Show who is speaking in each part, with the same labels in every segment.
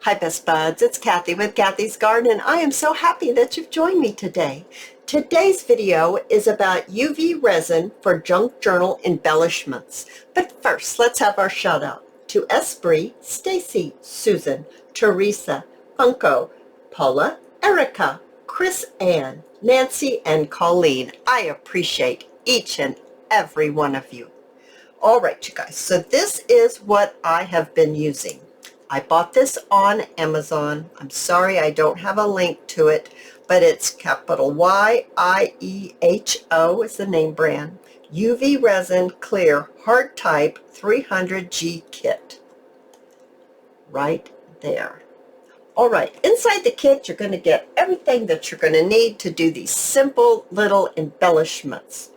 Speaker 1: Hi Best Buds, it's Cathy with Cathy's Garden, and I am so happy that you've joined me today. Today's video is about UV resin for junk journal embellishments. But first, let's have our shout out to Esprit, Stacy, Susan, Teresa, Funko, Paula, Erica, Chris Ann, Nancy, and Colleen. I appreciate each and every one of you. All right, you guys, so this is what I have been using. I bought this on Amazon. I'm sorry I don't have a link to it, but it's capital Y-I-E-H-O is the name brand. UV Resin Clear Hard Type 300G Kit. Right there. All right, inside the kit, you're going to get everything that you're going to need to do these simple little embellishments.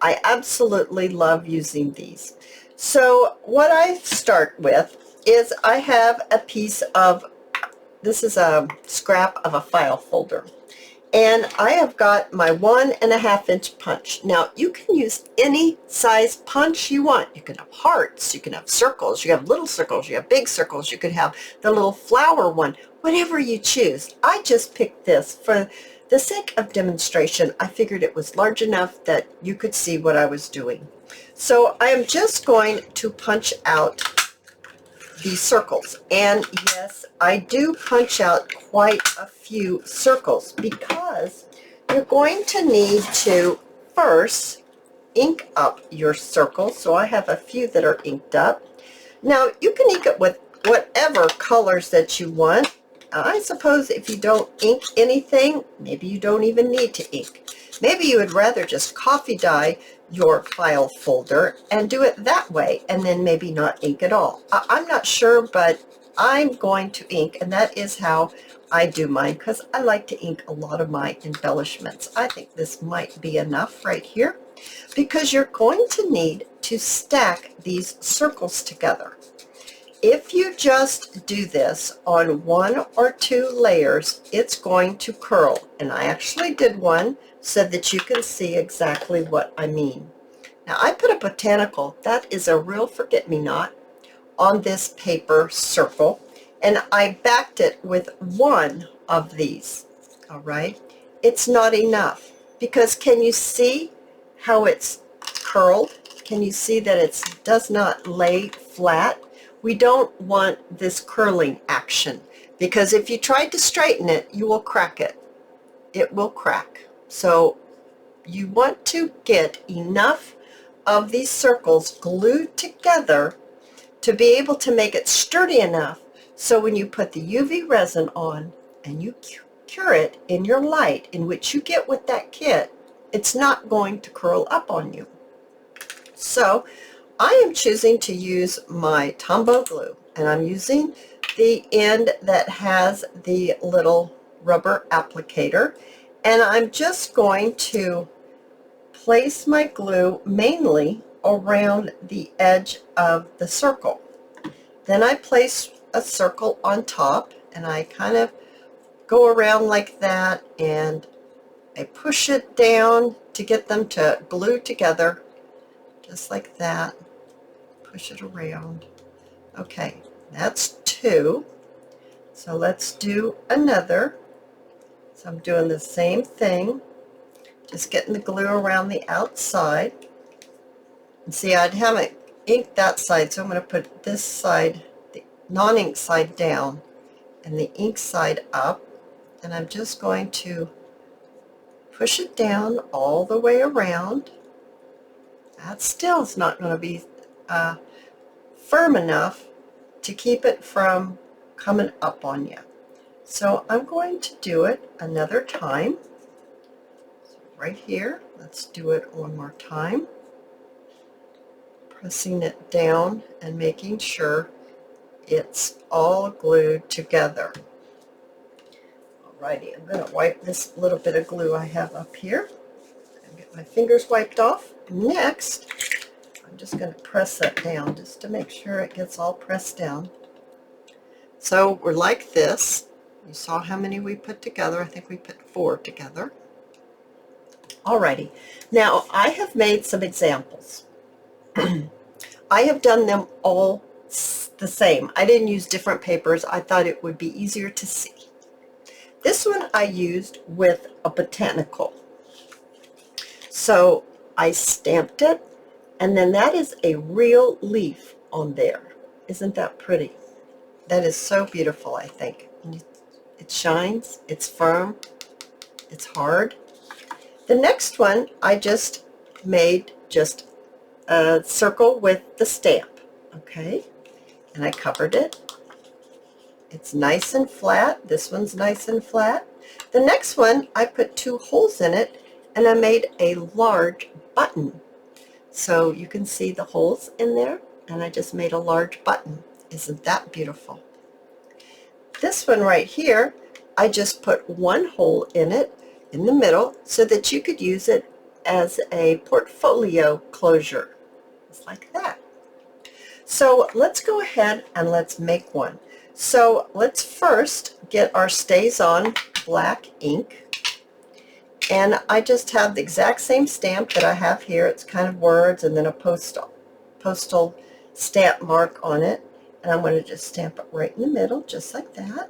Speaker 1: I absolutely love using these. So what I start with is I have a piece of, this is a scrap of a file folder, and I have got my 1.5 inch punch. Now you can use any size punch you want. You can have hearts, you can have circles, you have little circles, you have big circles, you could have the little flower one, whatever you choose. I just picked this for the sake of demonstration. I figured it was large enough that you could see what I was doing. So I am just going to punch out these circles, and yes, I do punch out quite a few circles because you're going to need to first ink up your circles. So I have a few that are inked up. Now you can ink it with whatever colors that you want. I suppose if you don't ink anything, maybe you don't even need to ink. Maybe you would rather just coffee dye your file folder and do it that way, and then maybe not ink at all. I'm not sure, but I'm going to ink, and that is how I do mine because I like to ink a lot of my embellishments. I think this might be enough right here because you're going to need to stack these circles together. If you just do this on 1 or 2 layers, it's going to curl. And I actually did one so that you can see exactly what I mean. Now I put a Botanical, that is a real forget-me-not, on this paper circle, and I backed it with one of these. All right, it's not enough because can you see how it's curled? Can you see that it does not lay flat? We don't want this curling action because if you tried to straighten it, you will crack it. It will crack. So you want to get enough of these circles glued together to be able to make it sturdy enough so when you put the UV resin on and you cure it in your light in which you get with that kit, it's not going to curl up on you. So I am choosing to use my Tombow glue, and I'm using the end that has the little rubber applicator, and I'm just going to place my glue mainly around the edge of the circle. Then I place a circle on top, and I kind of go around like that, and I push it down to get them to glue together, just like that. Push it around. Okay, that's 2. So let's do another. So I'm doing the same thing, just getting the glue around the outside. And see, I haven't inked that side, so I'm going to put this side, the non-ink side, down and the ink side up, and I'm just going to push it down all the way around. That still is not going to be firm enough to keep it from coming up on you. So I'm going to do it another time. So right here, let's do it one more time. Pressing it down and making sure it's all glued together. Alrighty, I'm going to wipe this little bit of glue I have up here and get my fingers wiped off. Next, I'm just going to press that down just to make sure it gets all pressed down. So we're like this. You saw how many we put together. I think we put 4 together. Alrighty. Now I have made some examples. I have done them all the same. I didn't use different papers. I thought it would be easier to see. This one I used with a Botanical. So I stamped it, and then that is a real leaf on there. Isn't that pretty? That is so beautiful, I think. It shines, it's firm, it's hard. The next one, I just made just a circle with the stamp, okay? And I covered it. It's nice and flat. This one's nice and flat. The next one, I put 2 holes in it, and I made a large button. So you can see the holes in there, and I just made a large button. Isn't that beautiful? This one right here, I just put 1 hole in it in the middle so that you could use it as a portfolio closure. It's like that. So let's go ahead and let's make one. So let's first get our StazOn black ink, and I just have the exact same stamp that I have here. It's kind of words and then a postal stamp mark on it, and I'm going to just stamp it right in the middle just like that.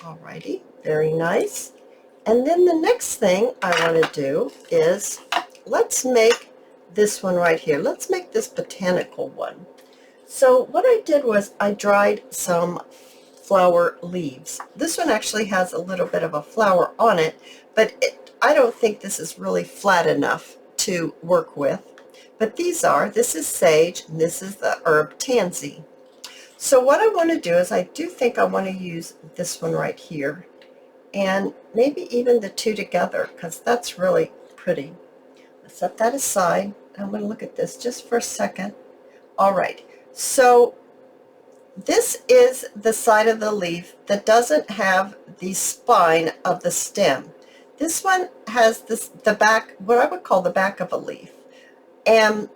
Speaker 1: Alrighty, very nice. And then the next thing I want to do is let's make this one right here. Let's make this Botanical one. So what I did was I dried some flower leaves. This one actually has a little bit of a flower on it, but I don't think this is really flat enough to work with. But this is sage, and this is the herb tansy. So what I want to do is I do think I want to use this one right here, and maybe even the 2 together, because that's really pretty. I'll set that aside. I'm going to look at this just for a second. All right. So this is the side of the leaf that doesn't have the spine of the stem. This one has the back, what I would call the back of a leaf. And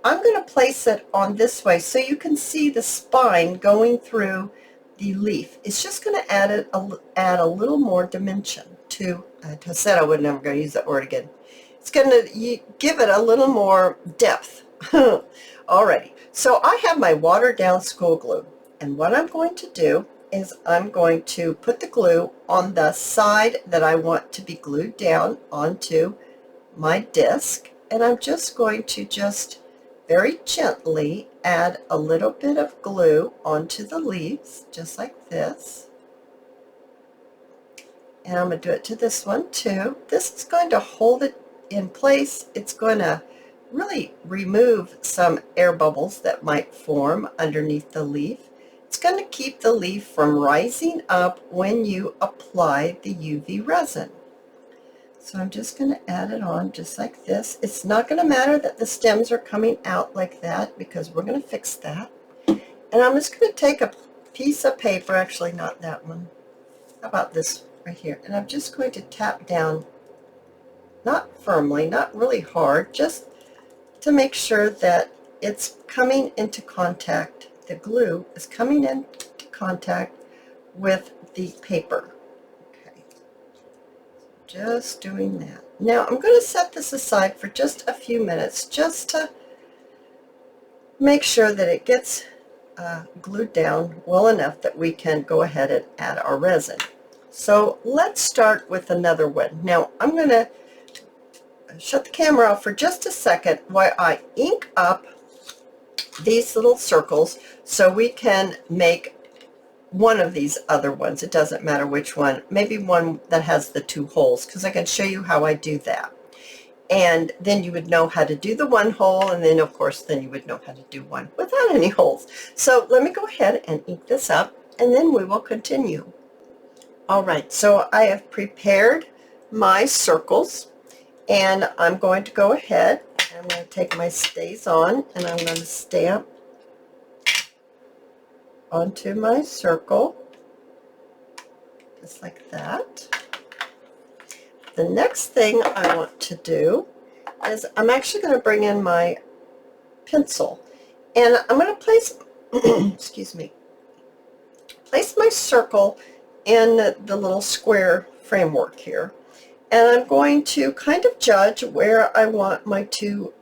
Speaker 1: I'm going to place it on this way so you can see the spine going through the leaf. It's just going to add a little more dimension to, I said I was never going to use that word again. It's going to give it a little more depth. Alrighty, so I have my watered down school glue, and what I'm going to do is I'm going to put the glue on the side that I want to be glued down onto my disc, and I'm just going to very gently add a little bit of glue onto the leaves, just like this. And I'm going to do it to this one too. This is going to hold it in place. It's going to really remove some air bubbles that might form underneath the leaf. It's going to keep the leaf from rising up when you apply the UV resin. So I'm just going to add it on just like this. It's not going to matter that the stems are coming out like that, because we're going to fix that. And I'm just going to take a piece of paper, actually not that one, how about this right here, and I'm just going to tap down, not firmly, not really hard, just to make sure that it's coming into contact, the glue is coming into contact with the paper. Okay, just doing that. Now I'm going to set this aside for just a few minutes just to make sure that it gets glued down well enough that we can go ahead and add our resin. So let's start with another one. Now I'm going to shut the camera off for just a second while I ink up these little circles so we can make one of these other ones. It doesn't matter which one, maybe one that has the 2 holes, because I can show you how I do that. And then you would know how to do the 1 hole, and then of course then you would know how to do one without any holes. So let me go ahead and ink this up, and then we will continue. All right, so I have prepared my circles, and I'm going to go ahead and I'm going to take my StazOn and I'm going to stamp onto my circle just like that. The next thing I want to do is I'm actually going to bring in my pencil, and I'm going to place excuse me, place my circle in the little square framework here, and I'm going to kind of judge where I want my 2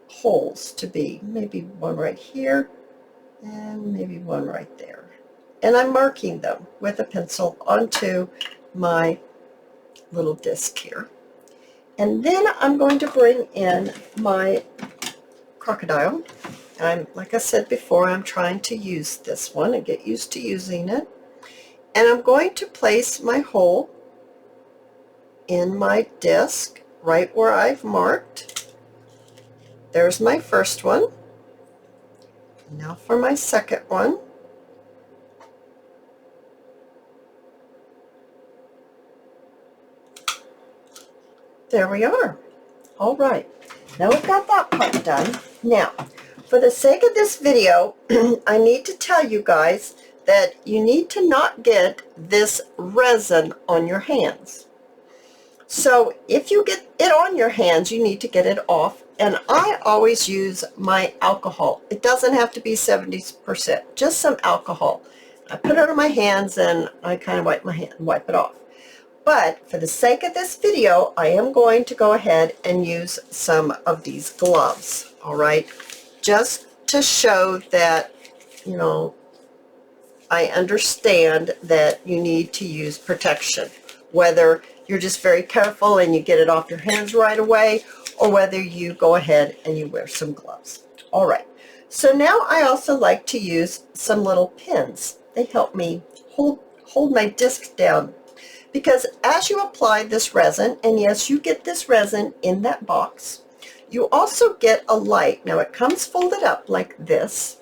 Speaker 1: holes to be. Maybe one right here and maybe one right there. And I'm marking them with a pencil onto my little disc here. And then I'm going to bring in my crocodile. Like I said before, I'm trying to use this one and get used to using it. And I'm going to place my hole in my disc right where I've marked. There's my first one. Now for my second one. There we are. All right. Now we've got that part done. Now, for the sake of this video, I need to tell you guys that you need to not get this resin on your hands. So if you get it on your hands, you need to get it off. And I always use my alcohol. It doesn't have to be 70%, just some alcohol. I put it on my hands and I kind of wipe my hand, wipe it off. But for the sake of this video, I am going to go ahead and use some of these gloves, all right? Just to show that, you know, I understand that you need to use protection, whether you're just very careful and you get it off your hands right away, or whether you go ahead and you wear some gloves. All right, so now I also like to use some little pins. They help me hold my disc down, because as you apply this resin, and yes, you get this resin in that box, you also get a light. Now it comes folded up like this,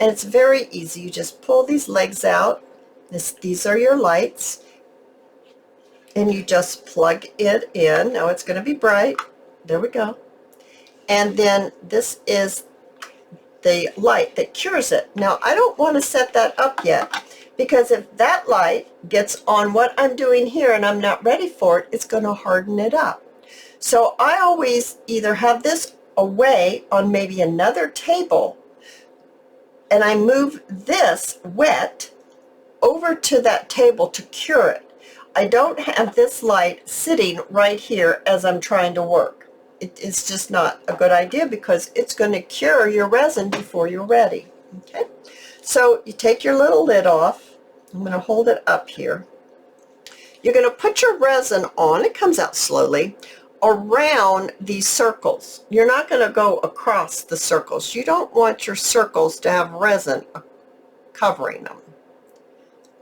Speaker 1: and it's very easy. You just pull these legs out. These are your lights, and you just plug it in. Now it's going to be bright. There we go. And then this is the light that cures it. Now I don't want to set that up yet, because if that light gets on what I'm doing here and I'm not ready for it, it's going to harden it up. So I always either have this away on maybe another table, and I move this wet over to that table to cure it. I don't have this light sitting right here as I'm trying to work. It's just not a good idea, because it's going to cure your resin before you're ready. Okay, so you take your little lid off. I'm going to hold it up here. You're going to put your resin on. It comes out slowly around these circles. You're not going to go across the circles. You don't want your circles to have resin covering them.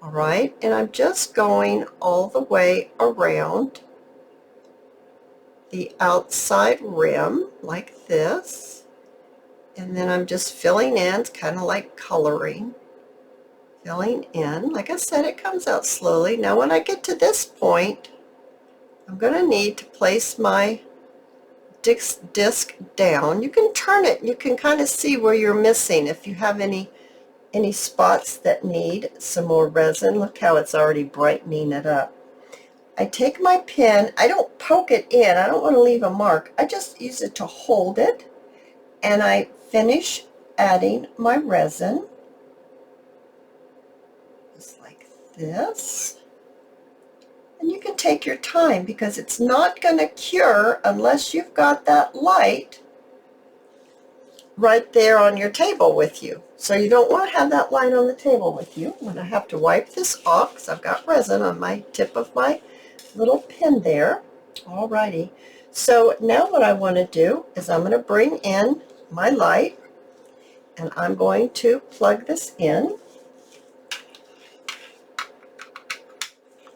Speaker 1: All right, and I'm just going all the way around the outside rim like this, and then I'm just filling in. It's kind of like coloring, filling in. Like I said, it comes out slowly. Now when I get to this point, I'm going to need to place my disc down. You can turn it. You can kind of see where you're missing if you have any spots that need some more resin. Look how it's already brightening it up. I take my pen. I don't poke it in. I don't want to leave a mark. I just use it to hold it, and I finish adding my resin just like this. And you can take your time, because it's not going to cure unless you've got that light right there on your table with you. So you don't want to have that light on the table with you. I'm going to have to wipe this off because I've got resin on my tip of my little pen there. Alrighty. So now what I want to do is I'm going to bring in my light, and I'm going to plug this in.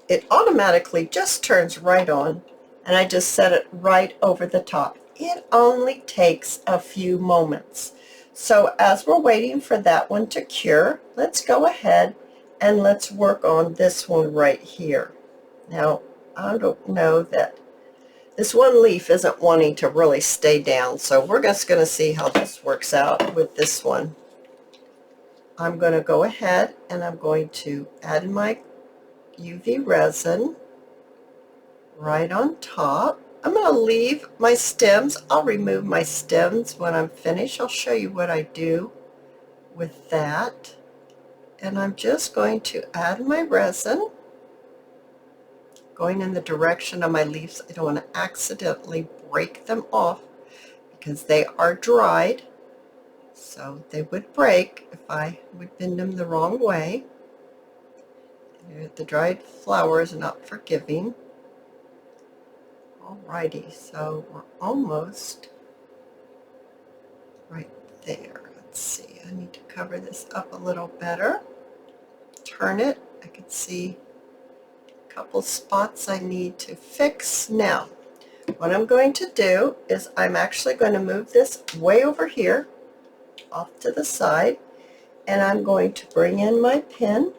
Speaker 1: It automatically just turns right on, and I just set it right over the top. It only takes a few moments. So as we're waiting for that one to cure, let's go ahead and let's work on this one right here. Now, I don't know that this one leaf isn't wanting to really stay down, so we're just going to see how this works out with this one. I'm going to go ahead and I'm going to add my UV resin right on top. I'm going to leave my stems. I'll remove my stems when I'm finished. I'll show you what I do with that. And I'm just going to add my resin, going in the direction of my leaves. I don't want to accidentally break them off because they are dried. so they would break if I would bend them the wrong way. The dried flower is not forgiving. Alrighty, so we're almost right there. Let's see, I need to cover this up a little better. Turn it. I can see a couple spots I need to fix. Now, what I'm going to do is I'm actually going to move this way over here off to the side, and I'm going to bring in my pen,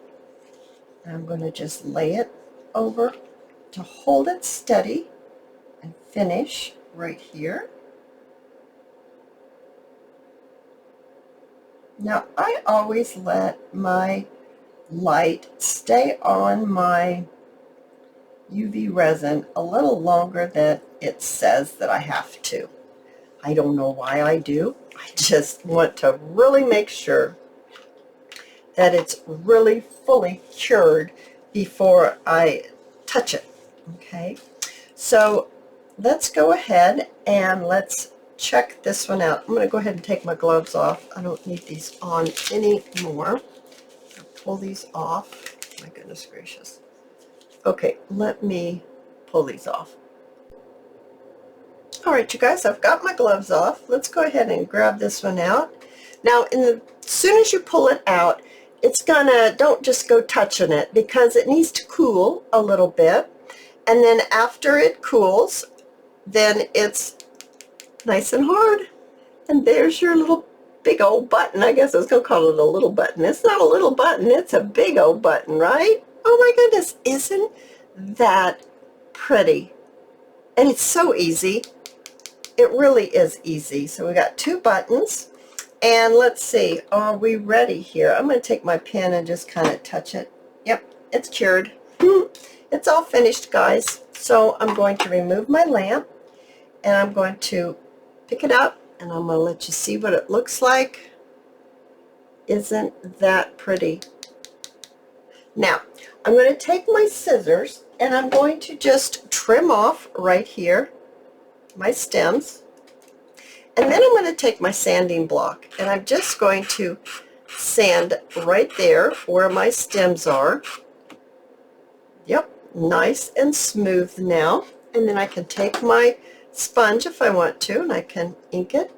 Speaker 1: and I'm going to just lay it over to hold it steady and finish right here. Now, I always let my light stay on my UV resin a little longer than it says that I have to. I don't know why I do. I just want to really make sure that it's really fully cured before I touch it. Okay, so let's go ahead and let's check this one out. I'm going to go ahead and take my gloves off. I don't need these on anymore. I'll pull these off. My goodness gracious. Okay, let me pull these off. All right, you guys, I've got my gloves off. Let's go ahead and grab this one out. Now, as soon as you pull it out, it's gonna, don't just go touching it because it needs to cool a little bit. And then after it cools, then it's nice and hard. And there's your little big old button. I guess I was gonna call it a little button. It's not a little button, it's a big old button, right? Oh my goodness, isn't that pretty? And it's so easy. It really is easy. So we got 2 buttons, and let's see, are we ready here? I'm going to take my pen and just kind of touch it. Yep, it's cured. It's all finished, guys. So I'm going to remove my lamp, and I'm going to pick it up, and I'm going to let you see what it looks like. Isn't that pretty? Now, I'm going to take my scissors, and I'm going to just trim off right here my stems, and then I'm going to take my sanding block, and I'm just going to sand right there where my stems are. Yep, nice and smooth now. And then I can take my sponge if I want to, and I can ink it.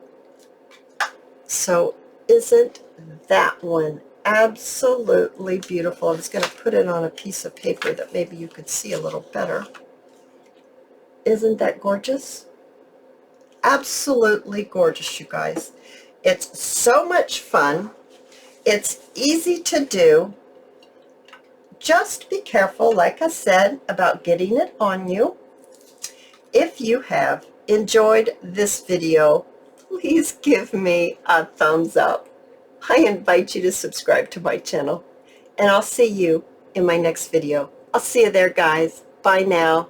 Speaker 1: So isn't that one absolutely beautiful? I was going to put it on a piece of paper that maybe you could see a little better. Isn't that gorgeous? Absolutely gorgeous, you guys. It's so much fun. It's easy to do. Just be careful, like I said, about getting it on you. If you have enjoyed this video, please give me a thumbs up. I invite you to subscribe to my channel, and I'll see you in my next video. I'll see you there, guys. Bye now.